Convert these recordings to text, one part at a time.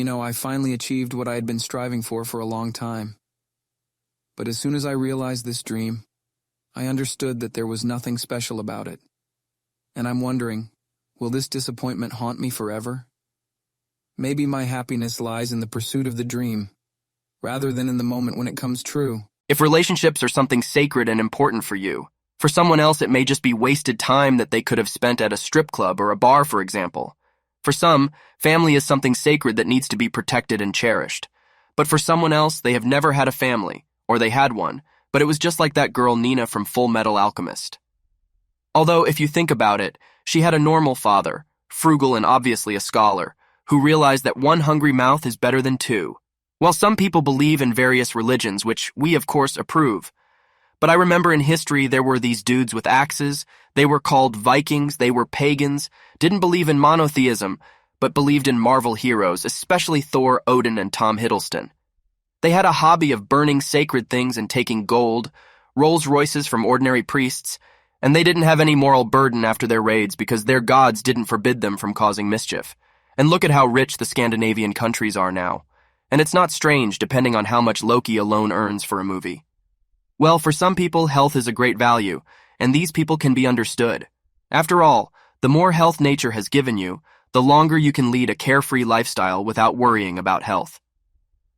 I finally achieved what I had been striving for a long time. But as soon as I realized this dream, I understood that there was nothing special about it. And I'm wondering, will this disappointment haunt me forever? Maybe my happiness lies in the pursuit of the dream, rather than in the moment when it comes true. If relationships are something sacred and important for you, for someone else it may just be wasted time that they could have spent at a strip club or a bar, for example. For some, family is something sacred that needs to be protected and cherished. But for someone else, they have never had a family, or they had one, but it was just like that girl Nina from Full Metal Alchemist. Although, if you think about it, she had a normal father, frugal and obviously a scholar, who realized that one hungry mouth is better than two. While some people believe in various religions, which we of course approve, but I remember in history there were these dudes with axes, they were called Vikings, they were pagans, didn't believe in monotheism, but believed in Marvel heroes, especially Thor, Odin, and Tom Hiddleston. They had a hobby of burning sacred things and taking gold, Rolls Royces from ordinary priests, and they didn't have any moral burden after their raids because their gods didn't forbid them from causing mischief. And look at how rich the Scandinavian countries are now. And it's not strange depending on how much Loki alone earns for a movie. Well, for some people, health is a great value, and these people can be understood. After all, the more health nature has given you, the longer you can lead a carefree lifestyle without worrying about health.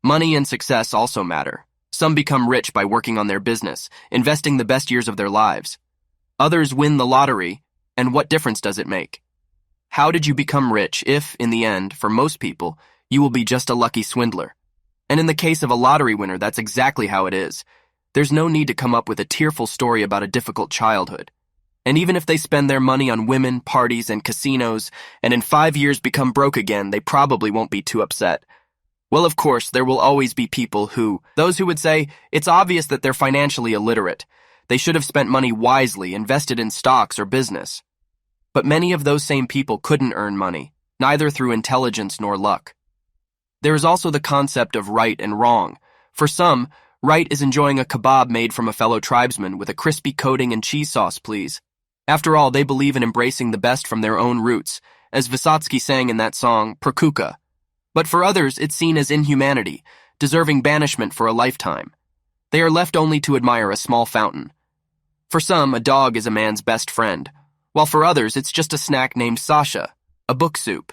Money and success also matter. Some become rich by working on their business, investing the best years of their lives. Others win the lottery, and what difference does it make? How did you become rich if, in the end, for most people, you will be just a lucky swindler? And in the case of a lottery winner, that's exactly how it is. There's no need to come up with a tearful story about a difficult childhood. And even if they spend their money on women, parties, and casinos, and in 5 years become broke again, they probably won't be too upset. Well, of course, there will always be those who would say, it's obvious that they're financially illiterate. They should have spent money wisely, invested in stocks or business. But many of those same people couldn't earn money, neither through intelligence nor luck. There is also the concept of right and wrong. For some, right is enjoying a kebab made from a fellow tribesman with a crispy coating and cheese sauce, please. After all, they believe in embracing the best from their own roots, as Vysotsky sang in that song, Prakuka. But for others, it's seen as inhumanity, deserving banishment for a lifetime. They are left only to admire a small fountain. For some, a dog is a man's best friend, while for others, it's just a snack named Sasha, a book soup.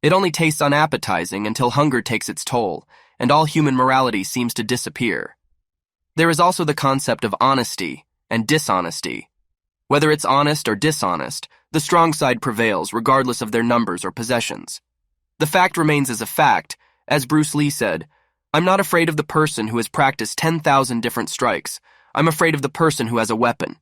It only tastes unappetizing until hunger takes its toll, and all human morality seems to disappear. There is also the concept of honesty and dishonesty. Whether it's honest or dishonest, the strong side prevails regardless of their numbers or possessions. The fact remains as a fact, as Bruce Lee said, I'm not afraid of the person who has practiced 10,000 different strikes. I'm afraid of the person who has a weapon.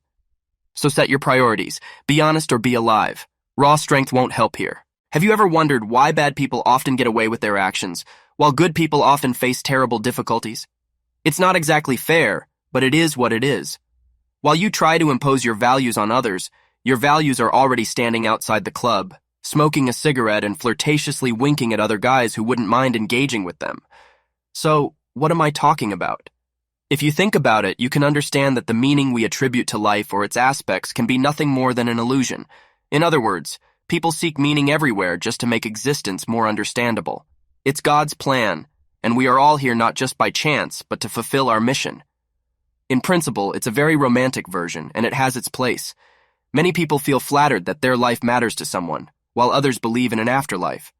So set your priorities. Be honest or be alive. Raw strength won't help here. Have you ever wondered why bad people often get away with their actions, while good people often face terrible difficulties? It's not exactly fair, but it is what it is. While you try to impose your values on others, your values are already standing outside the club, smoking a cigarette and flirtatiously winking at other guys who wouldn't mind engaging with them. So, what am I talking about? If you think about it, you can understand that the meaning we attribute to life or its aspects can be nothing more than an illusion. In other words, people seek meaning everywhere just to make existence more understandable. It's God's plan, and we are all here not just by chance, but to fulfill our mission. In principle, it's a very romantic version, and it has its place. Many people feel flattered that their life matters to someone, while others believe in an afterlife.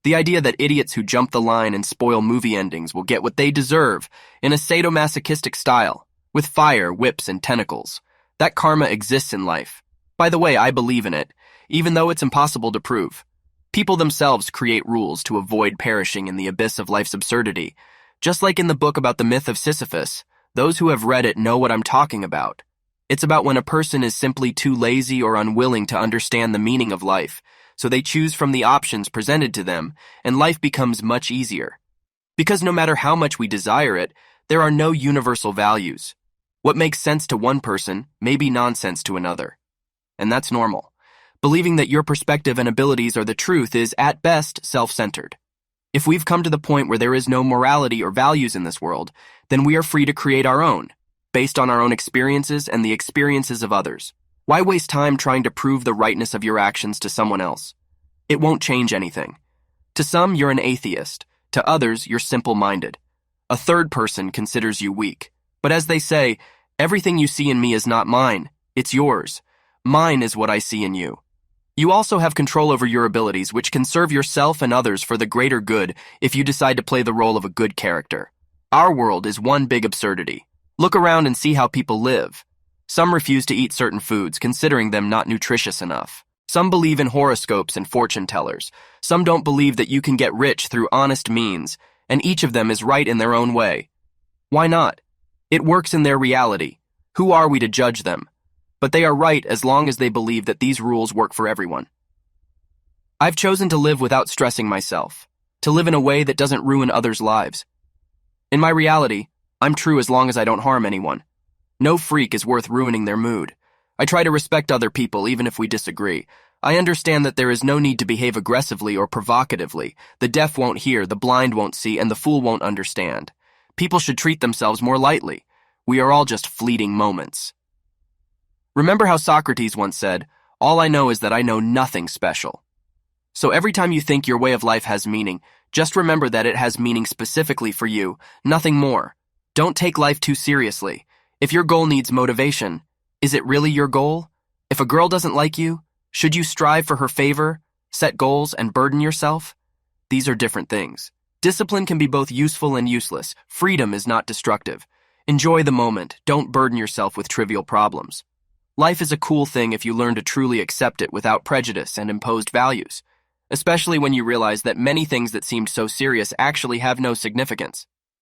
The idea that idiots who jump the line and spoil movie endings will get what they deserve in a sadomasochistic style, with fire, whips, and tentacles. That karma exists in life. By the way, I believe in it, even though it's impossible to prove. People themselves create rules to avoid perishing in the abyss of life's absurdity. Just like in the book about the myth of Sisyphus, those who have read it know what I'm talking about. It's about when a person is simply too lazy or unwilling to understand the meaning of life, so they choose from the options presented to them, and life becomes much easier. Because no matter how much we desire it, there are no universal values. What makes sense to one person may be nonsense to another. And that's normal. Believing that your perspective and abilities are the truth is, at best, self-centered. If we've come to the point where there is no morality or values in this world, then we are free to create our own, based on our own experiences and the experiences of others. Why waste time trying to prove the rightness of your actions to someone else? It won't change anything. To some, you're an atheist. To others, you're simple-minded. A third person considers you weak. But as they say, everything you see in me is not mine, it's yours. Mine is what I see in you. You also have control over your abilities, which can serve yourself and others for the greater good if you decide to play the role of a good character. Our world is one big absurdity. Look around and see how people live. Some refuse to eat certain foods, considering them not nutritious enough. Some believe in horoscopes and fortune tellers. Some don't believe that you can get rich through honest means, and each of them is right in their own way. Why not? It works in their reality. Who are we to judge them? But they are right as long as they believe that these rules work for everyone. I've chosen to live without stressing myself, to live in a way that doesn't ruin others' lives. In my reality, I'm true as long as I don't harm anyone. No freak is worth ruining their mood. I try to respect other people even if we disagree. I understand that there is no need to behave aggressively or provocatively. The deaf won't hear, the blind won't see, and the fool won't understand. People should treat themselves more lightly. We are all just fleeting moments. Remember how Socrates once said, "All I know is that I know nothing special." So every time you think your way of life has meaning, just remember that it has meaning specifically for you, nothing more. Don't take life too seriously. If your goal needs motivation, is it really your goal? If a girl doesn't like you, should you strive for her favor, set goals, and burden yourself? These are different things. Discipline can be both useful and useless. Freedom is not destructive. Enjoy the moment. Don't burden yourself with trivial problems. Life is a cool thing if you learn to truly accept it without prejudice and imposed values, especially when you realize that many things that seemed so serious actually have no significance.